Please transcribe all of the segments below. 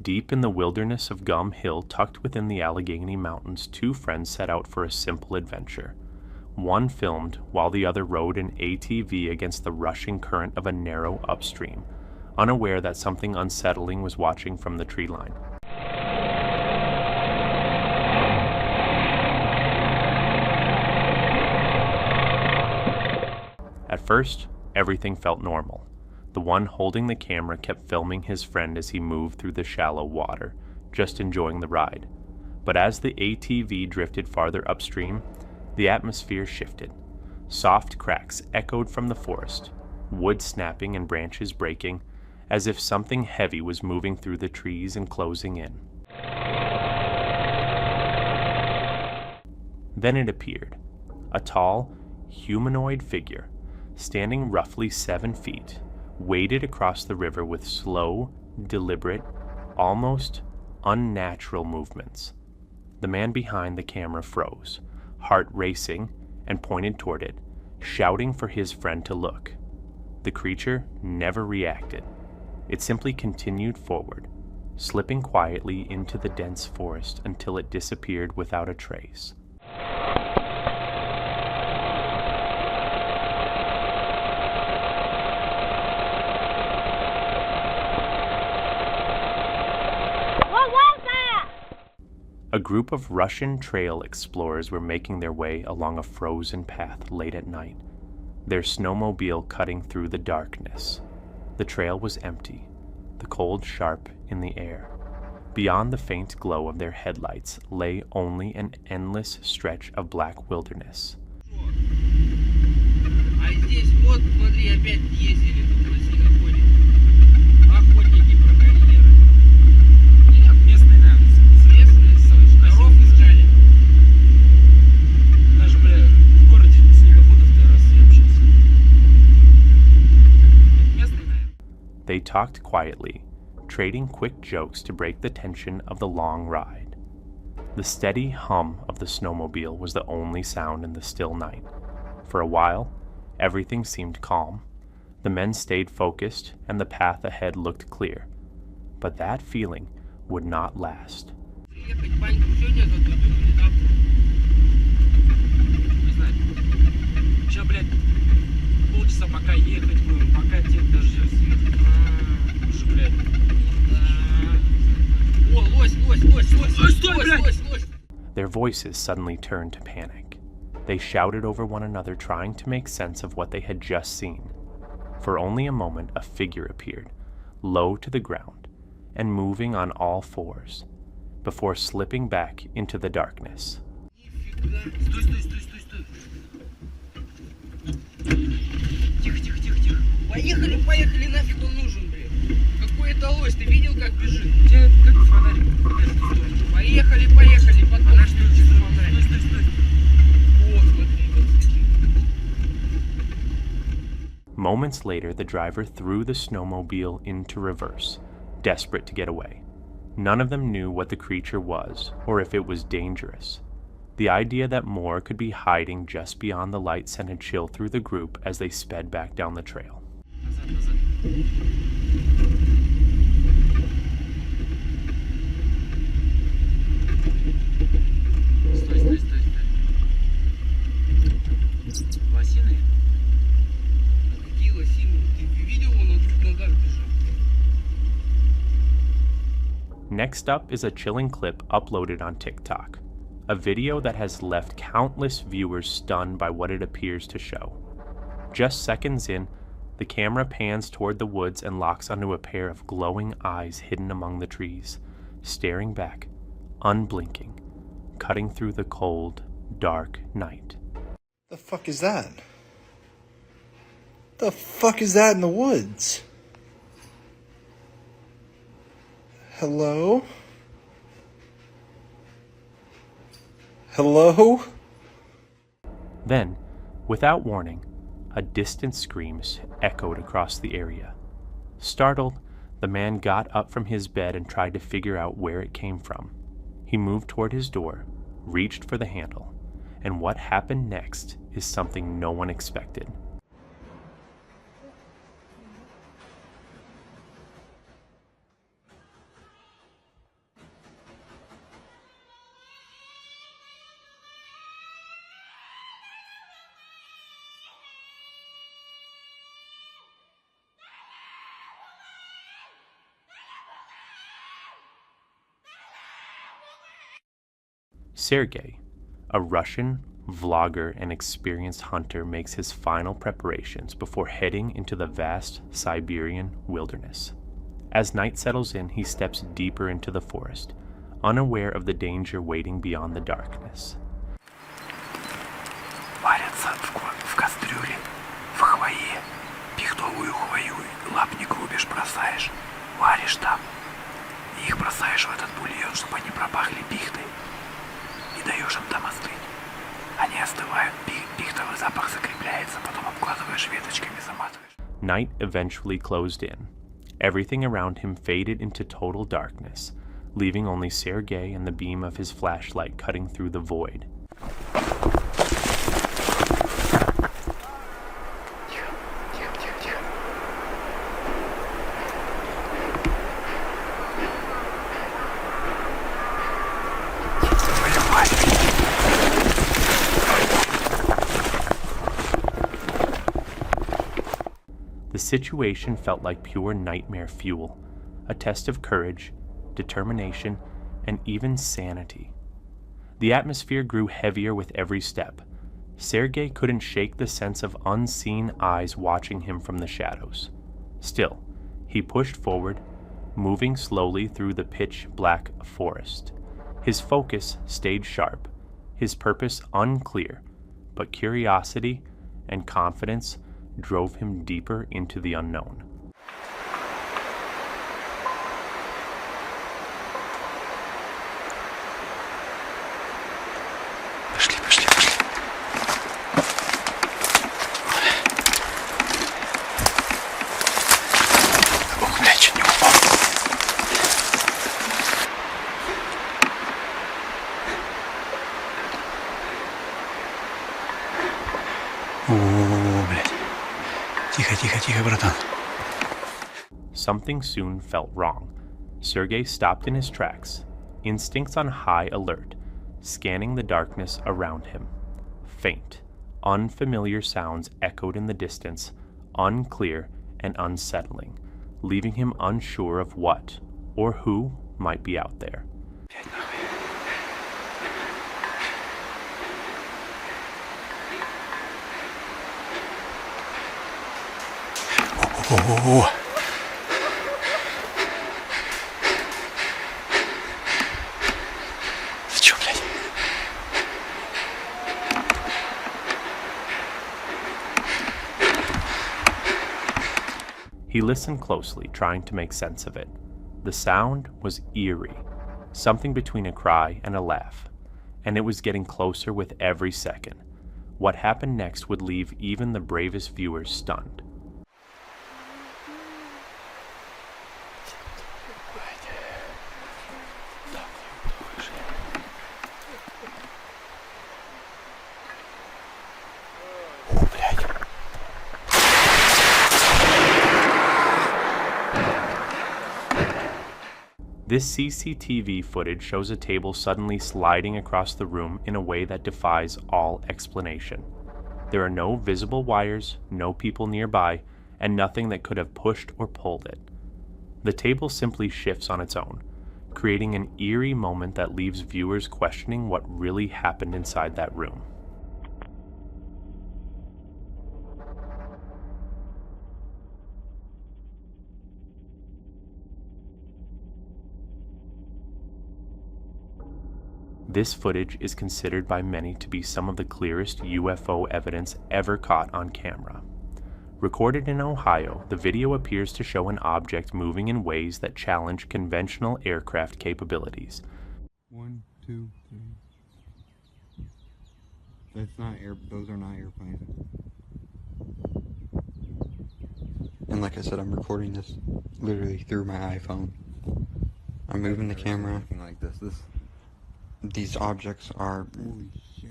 Deep in the wilderness of Gum Hill, tucked within the Allegheny Mountains, two friends set out for a simple adventure. One filmed while the other rode an ATV against the rushing current of a narrow upstream, unaware that something unsettling was watching from the tree line. At first, everything felt normal. The one holding the camera kept filming his friend as he moved through the shallow water, just enjoying the ride. But as the ATV drifted farther upstream, the atmosphere shifted. Soft cracks echoed from the forest, wood snapping and branches breaking, as if something heavy was moving through the trees and closing in. Then it appeared, a tall, humanoid figure, standing roughly 7 feet, waded across the river with slow, deliberate, almost unnatural movements. The man behind the camera froze, heart racing, and pointed toward it, shouting for his friend to look. The creature never reacted. It simply continued forward, slipping quietly into the dense forest until it disappeared without a trace. A group of Russian trail explorers were making their way along a frozen path late at night, their snowmobile cutting through the darkness. The trail was empty, the cold sharp in the air. Beyond the faint glow of their headlights lay only an endless stretch of black wilderness. They talked quietly, trading quick jokes to break the tension of the long ride. The steady hum of the snowmobile was the only sound in the still night. For a while, everything seemed calm. The men stayed focused, and the path ahead looked clear. But that feeling would not last. Their voices suddenly turned to panic. They shouted over one another, trying to make sense of what they had just seen. For only a moment, a figure appeared, low to the ground, and moving on all fours, before slipping back into the darkness. Поехали, нафиг он нужен, блин. Какой это лось, ты видел, как бежит? Как фонарик. Поехали, потом. Стой. Вот, смотри. Moments later, the driver threw the snowmobile into reverse, desperate to get away. None of them knew what the creature was, or if it was dangerous. The idea that more could be hiding just beyond the light sent a chill through the group as they sped back down the trail. Стой. Лосины? Какие лосины? Ты видел, он на двух ногах бежит? Next up is a chilling clip uploaded on TikTok. A video that has left countless viewers stunned by what it appears to show. Just seconds in, the camera pans toward the woods and locks onto a pair of glowing eyes hidden among the trees, staring back, unblinking, cutting through the cold, dark night. The fuck is that? The fuck is that in the woods? Hello? Hello? Then, without warning, a distant scream echoed across the area. Startled, the man got up from his bed and tried to figure out where it came from. He moved toward his door, reached for the handle, and what happened next is something no one expected. Sergei, a Russian vlogger and experienced hunter, makes his final preparations before heading into the vast Siberian wilderness. As night settles in, he steps deeper into the forest, unaware of the danger waiting beyond the darkness. Варятся в кастрюле, в хвое, пихтовую хвою, лапник рубишь, бросаешь, варишь там. И их бросаешь в этот бульон, чтобы они пропахли пихтой. И даешь им там остыть. Они остывают, пихтовый запах закрепляется, потом обкладываешь веточками, заматываешь. Night eventually closed in. Everything around him faded into total darkness, leaving only Sergei and the beam of his flashlight cutting through the void. The situation felt like pure nightmare fuel, a test of courage, determination, and even sanity. The atmosphere grew heavier with every step. Sergei couldn't shake the sense of unseen eyes watching him from the shadows. Still, he pushed forward, moving slowly through the pitch-black forest. His focus stayed sharp, his purpose unclear, but curiosity and confidence drove him deeper into the unknown. Пошли, пошли, пошли. Ох, блядь, чуть не упал. О, блядь. Тихо, тихо, тихо, братан. Something soon felt wrong. Sergei stopped in his tracks, instincts on high alert, scanning the darkness around him. Faint, unfamiliar sounds echoed in the distance, unclear and unsettling, leaving him unsure of what or who might be out there. О-о-о. Ты чё, блядь? He listened closely, trying to make sense of it. The sound was eerie, something between a cry and a laugh, and it was getting closer with every second. What happened next would leave even the bravest viewers stunned. О, блядь. This CCTV footage shows a table suddenly sliding across the room in a way that defies all explanation. There are no visible wires, no people nearby, and nothing that could have pushed or pulled it. The table simply shifts on its own, creating an eerie moment that leaves viewers questioning what really happened inside that room. This footage is considered by many to be some of the clearest UFO evidence ever caught on camera. Recorded in Ohio, the video appears to show an object moving in ways that challenge conventional aircraft capabilities. 1, 2, 3. That's not those are not airplanes. And like I said, I'm recording this literally through my iPhone. I'm moving the camera. Looking like this. These objects are, Holy shit.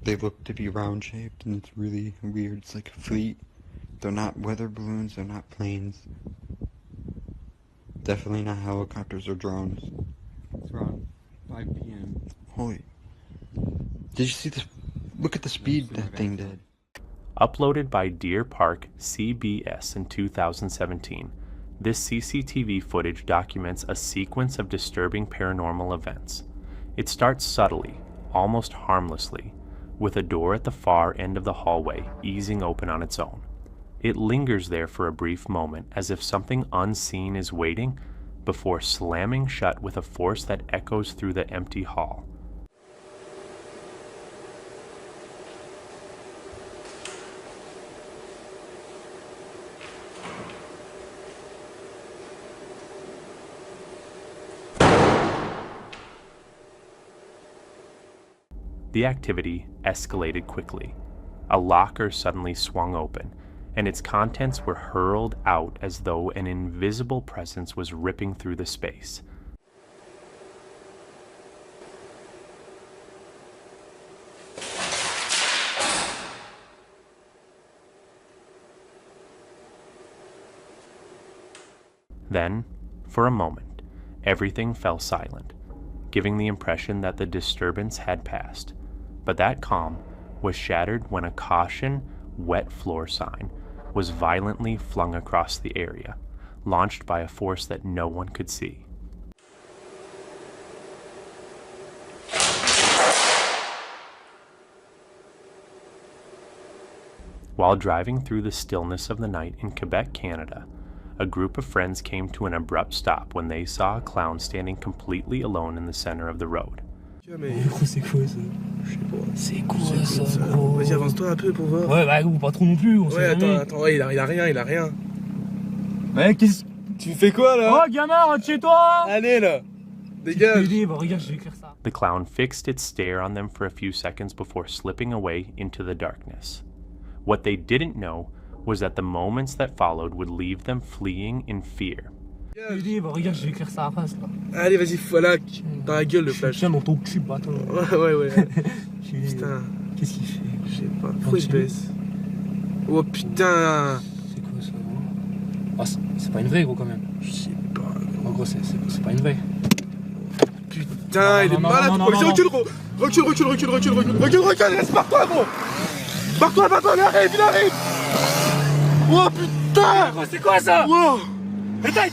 They look to be round shaped, and it's really weird. It's like a fleet. They're not weather balloons, they're not planes. Definitely not helicopters or drones. It's around 5 p.m. Holy. Did you see this? Look at the speed that thing did. Uploaded by Deer Park CBS in 2017, this CCTV footage documents a sequence of disturbing paranormal events. It starts subtly, almost harmlessly, with a door at the far end of the hallway easing open on its own. It lingers there for a brief moment as if something unseen is waiting before slamming shut with a force that echoes through the empty hall. The activity escalated quickly. A locker suddenly swung open, and its contents were hurled out as though an invisible presence was ripping through the space. Then, for a moment, everything fell silent, giving the impression that the disturbance had passed. But that calm was shattered when a caution, wet floor sign was violently flung across the area, launched by a force that no one could see. While driving through the stillness of the night in Quebec, Canada, a group of friends came to an abrupt stop when they saw a clown standing completely alone in the center of the road. Mais gros, c'est quoi ça? Je sais pas. C'est quoi ça, gros? Vas-y, avance-toi un peu pour voir. Ouais, bah, ou pas trop non plus. Ouais, attends, ouais, il a rien, il a rien. Ouais, qu'est-ce. Tu fais quoi là? Oh, gamin, rentre chez toi! Allez là! Dégage! Bah, regarde, je vais écrire ça. The clown fixed its stare on them for a few seconds before slipping away into the darkness. What they didn't know was that the moments that followed would leave them fleeing in fear. Bah, regarde, je vais écrire ça à face là. Allez, vas-y, voilà, dans la gueule le flash. Tiens dans ton cul, bâtard. Ouais. Putain. Qu'est-ce qu'il fait? Je sais pas. Pourquoi il baisse? Oh putain! C'est quoi ça, gros? Ah, c'est pas une vraie, gros, quand même. Je sais pas. En gros, c'est pas une vraie. Putain, il est malade. Vas-y, recule, gros! Recule, reste barre-toi, gros! Barre-toi, il arrive! Oh putain! Gros, c'est quoi ça? Wow! Éteins,